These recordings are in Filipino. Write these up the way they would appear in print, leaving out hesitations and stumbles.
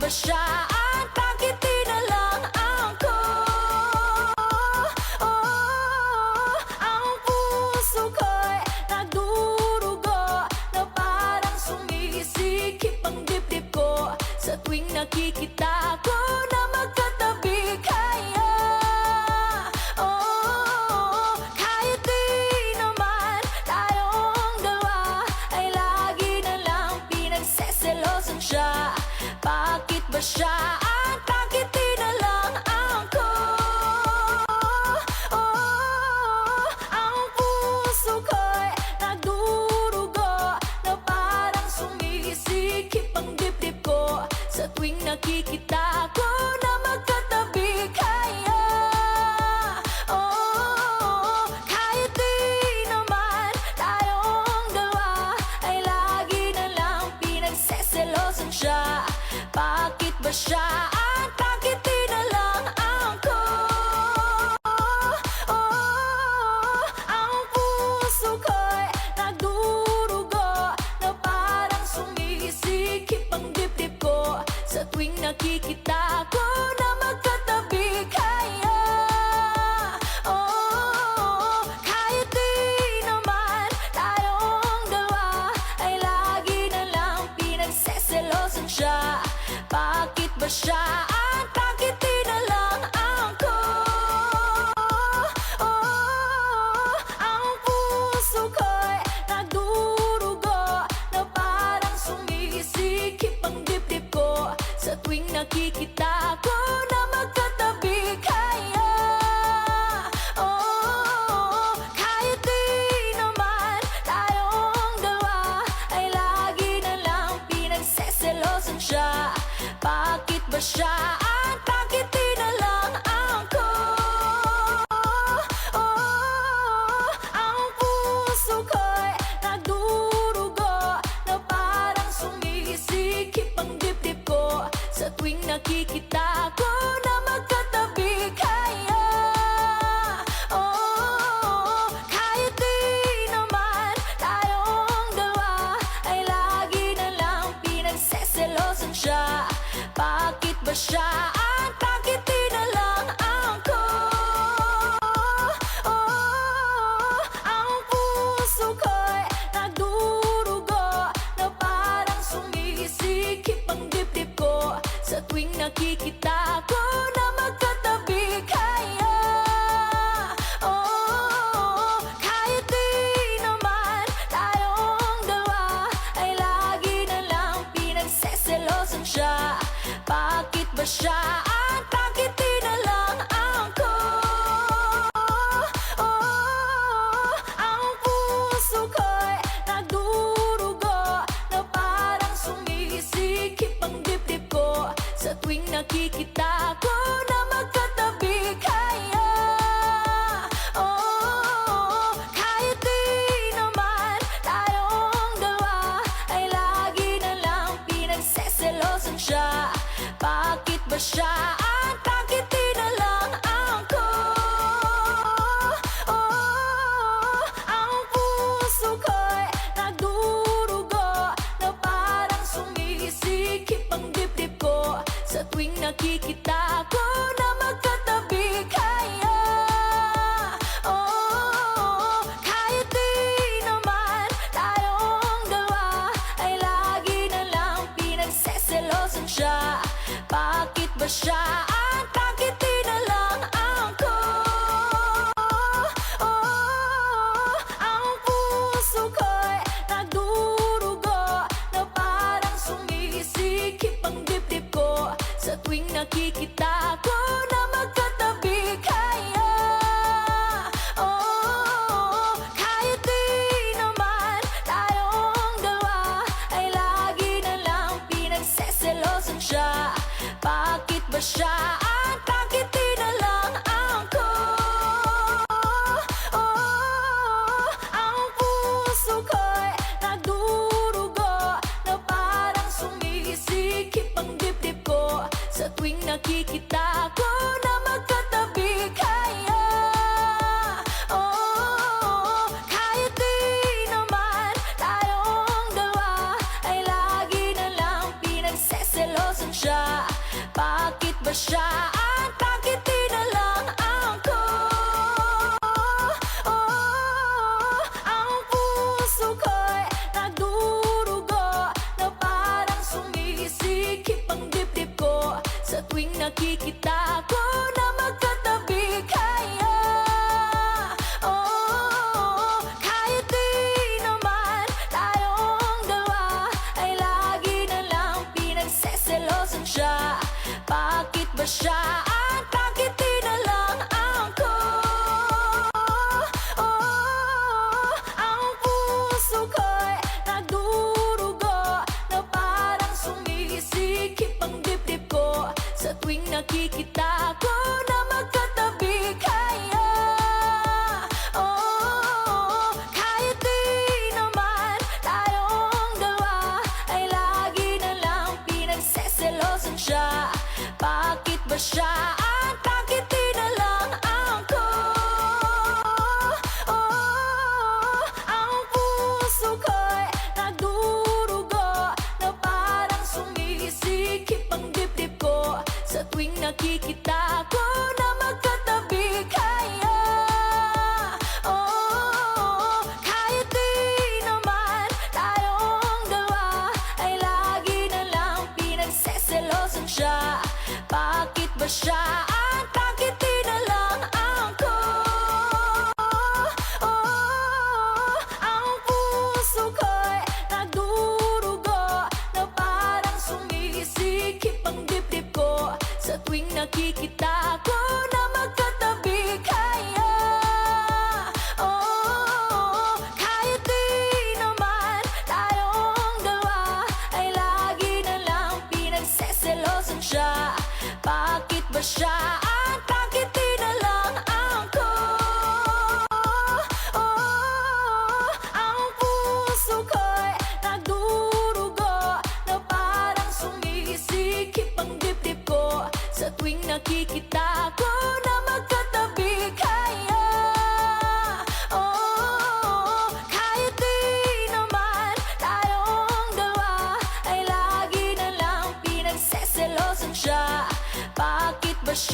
ba siya at bakit di na lang ako? Ang puso ko'y nagdurugo na parang sumisikip ang dibdib ko sa tuwing nakikita ko na magkatabi kaya. Kahit di naman tayong dalawa ay lagi na lang pinagseselosan siya. Bakit ba siya at bakit di na lang ako? Ang puso ko'y nagdurugo na parang sumisikip ang dibdib ko sa tuwing nakikita ko na magkatabi kaya. Kahit di naman tayong dalawa ay lagi na lang pinagseselosan siya. Bakit ba siya at bakit di na lang ako? Ang puso ko'y nagdurugo na parang sumisikip ang dibdib ko sa tuwing nakikita ko na magkatabi kaya. Kahit di naman tayong dalawa ay lagi na lang pinagseselosan siya. Bakit ba siya at bakit di na lang ako? Ang puso ko'y nagdurugo na parang sumisikip ang dibdib ko sa tuwing nakikita ko na magkatabi kaya. Kahit di naman tayong dalawa ay lagi na lang pinagseselosan siya. Bakit ba siya at bakit di na lang ako? Ang puso ko'y nagdurugo na parang sumisikip ang dibdib ko sa tuwing nakikita ko na magkatabi kaya. Kahit di naman tayong dalawa ay lagi na lang pinagseselosan siya. Bakit ba siya ba siya at bakit di na lang ako? Ang puso ko'y nagdurugo na parang sumisikip ang dibdib ko sa tuwing nakikita ko na magkatabi kaya. Kahit di naman tayong dalawa ay lagi na lang pinagseselosan siya. Bakit ba siya at bakit di na lang ako? Ang puso ko'y nagdurugo na parang sumisikip ang dibdib ko sa tuwing nakikita ko na magkatabi kaya. Kahit di naman tayong dalawa ay lagi na lang pinagseselosan siya. Bakit ba siya at bakit di na lang ako? Ang puso ko'y nagdurugo na parang sumisikip ang dibdib ko sa tuwing nakikita ko na magkatabi kaya. Kahit di naman tayong dalawa ay lagi na lang pinagseselosan siya. Bakit ba siya at bakit di na lang ako? Ang puso ko'y nagdurugo na parang sumisikip ang dibdib ko sa tuwing nakikita ko na magkatabi kaya. Kahit di naman tayong dalawa ay lagi na lang pinagseselosan siya. Bakit ba siya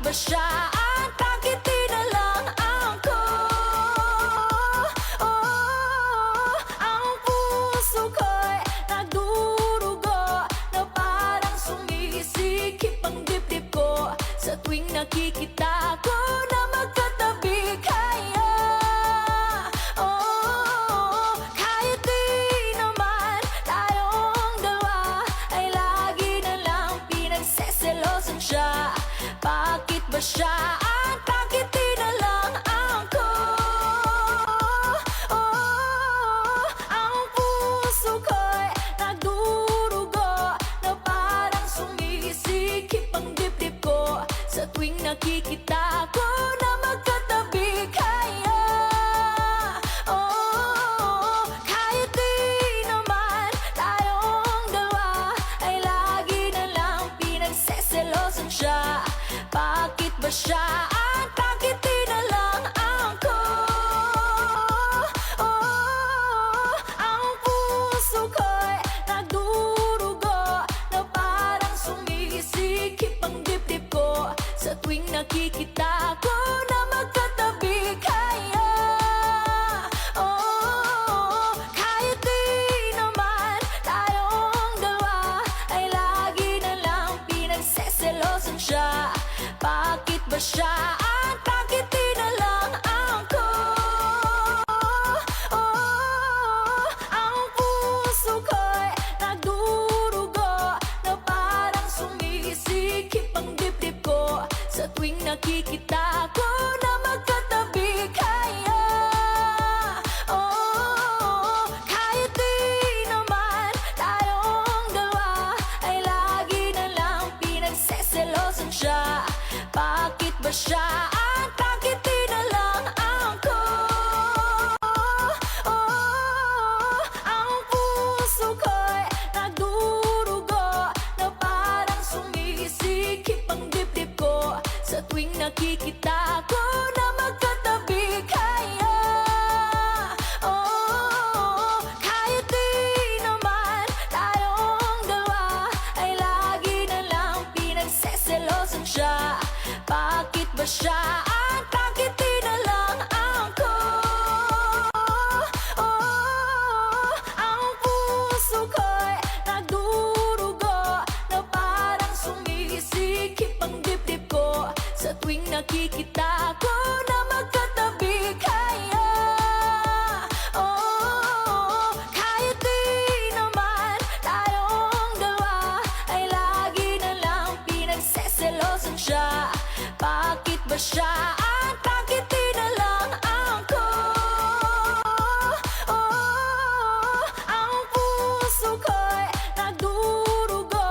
ba siya at bakit di na lang ako? Oh, ang puso ko'y nagdurugo na parang sumisikip ang dibdib ko sa tuwing nakikita ko na magkatabi kaya. Oh, kahit di naman tayong dalawa ay lagi na lang pinagseselosan siya. Bakit ba siya at bakit di na lang ako? Oh, ang puso ko'y nagdurugo na parang sumisikip ang dibdib ko sa tuwing nakikita ko na magkatabi kaya. Oh, kahit di naman tayong dalawa ay lagi na lang pinagseselosan siya. Bakit ba siya at bakit di na lang ako? Oh, ang puso ko'y nagdurugo na parang sumisikip ang dibdib ko sa tuwing nakikita ko na magkatabi kaya. Oh, kahit di naman tayong dalawa ay lagi na lang pinagseselosan siya. Bakit ba siya at bakit di na lang ako? Oh, ang puso ko'y nagdurugo na parang sumisikip ang dibdib ko sa tuwing nakikita ko na magkatabi kaya. Oh, kahit di naman tayong dalawa ay lagi na lang pinagseselosan siya. Bakit ba siya at bakit di na lang ako? Oh, ang puso ko'y nagdurugo na parang sumisikip ang dibdib ko sa tuwing nakikita ko na magkatabi kaya. Oh, kahit di naman tayong dalawa ay lagi na lang pinagseselosan siya. Bakit ba siya at bakit di na lang ako? Oh, ang puso ko'y nagdurugo na parang sumisikip ang dibdib ko sa tuwing nakikita ko na magkatabi kaya. Oh, kahit di naman tayong dalawa ay lagi na lang pinagseselosan siya. Bakit ba siya at bakit di na lang ako? Oh, ang puso ko'y nagdurugo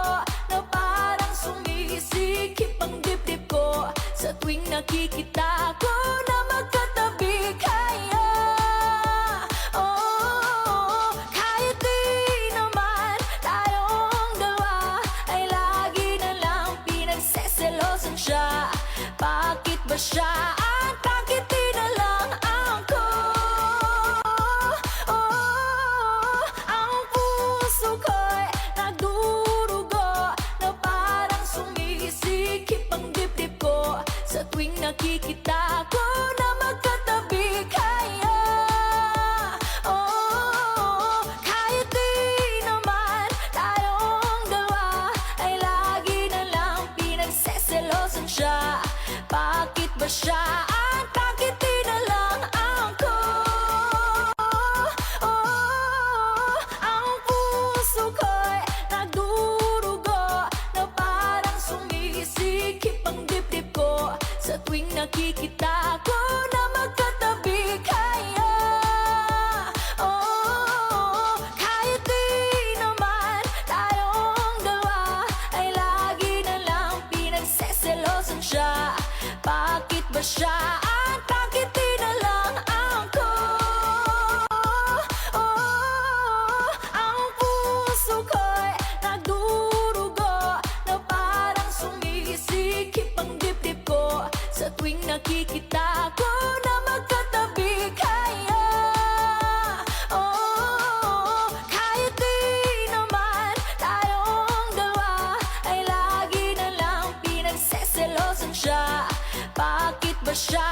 na parang sumisikip ang dibdib ko sa tuwing nakikita ko na magkatabi kaya. Oh, kahit di naman tayong dalawa ay lagi na lang pinagseselosan siya. Bakit ba siya at bakit di na lang ako? Oh, ang puso ko'y nagdurugo na parang sumisikip ang dibdib ko sa tuwing nakikita ko na magkatabi kaya. Oh, kahit di naman tayong dalawa ay lagi na lang pinagseselosan siya. Bakit ba siya at bakit di na lang ako? Oh, ang puso ko'y nagdurugo na parang sumisikip ang dibdib ko sa tuwing nakikita ko na magkatabi kaya. Oh, kahit di naman tayong dalawa ay lagi na lang pinagseselosan siya. Bakit ba siya at bakit di na lang ako? Oh, ang puso ko'y nagdurugo na parang sumisikip ang dibdib ko sa tuwing nakikita ko na magkatabi kaya. Oh, kahit di naman tayong dalawa ay lagi na lang pinagseselosan siya? Bakit ba siya